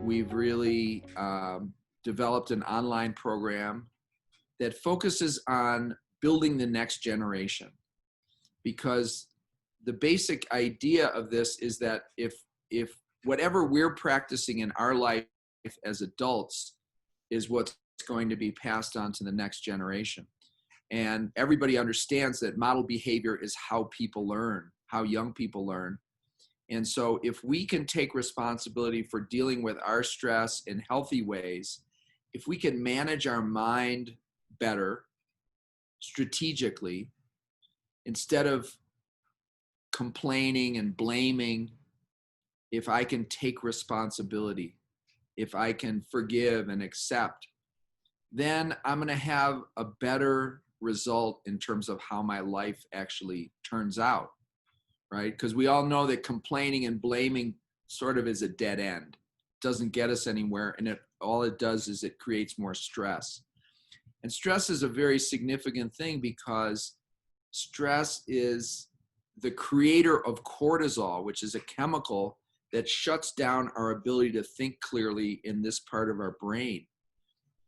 we've really developed an online program that focuses on building the next generation. Because the basic idea of this is that if whatever we're practicing in our life as adults is what's going to be passed on to the next generation. And everybody understands that model behavior is how people learn, how young people learn. And so if we can take responsibility for dealing with our stress in healthy ways, if we can manage our mind better, strategically, instead of complaining and blaming, if I can take responsibility, if I can forgive and accept, then I'm going to have a better result in terms of how my life actually turns out, right? Because we all know that complaining and blaming sort of is a dead end. It doesn't get us anywhere, and all it does is it creates more stress. And stress is a very significant thing because stress is the creator of cortisol, which is a chemical that shuts down our ability to think clearly in this part of our brain.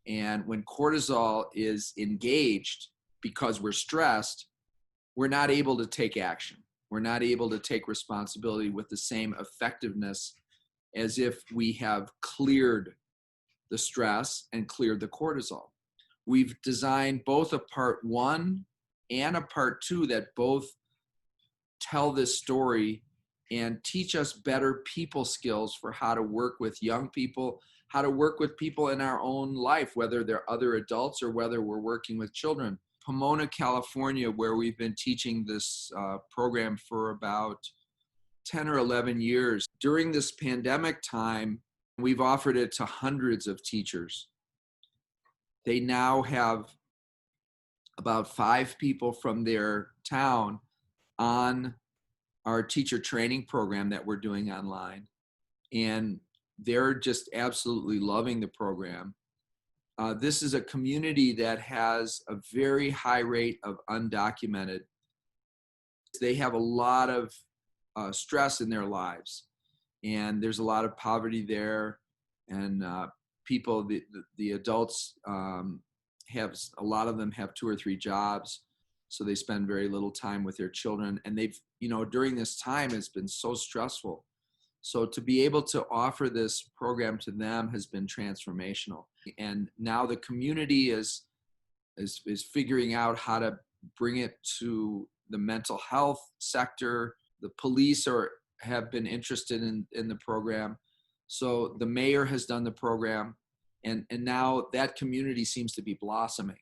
And when cortisol is engaged because we're stressed, we're not able to take action. We're not able to take responsibility with the same effectiveness as if we have cleared the stress and cleared the cortisol. We've designed both a part 1 and a part 2 that both tell this story and teach us better people skills for how to work with young people, how to work with people in our own life, whether they're other adults or whether we're working with children. Pomona, California, where we've been teaching this program for about 10 or 11 years. During this pandemic time, we've offered it to hundreds of teachers. They now have about 5 people from their town on our teacher training program that we're doing online. And they're just absolutely loving the program. This is a community that has a very high rate of undocumented. They have a lot of stress in their lives, and there's a lot of poverty there. And people, the adults have, a lot of them have 2 or 3 jobs, so they spend very little time with their children. And they've, during this time, it's been so stressful. So to be able to offer this program to them has been transformational. And now the community is figuring out how to bring it to the mental health sector. The police have been interested in the program. So the mayor has done the program, and now that community seems to be blossoming.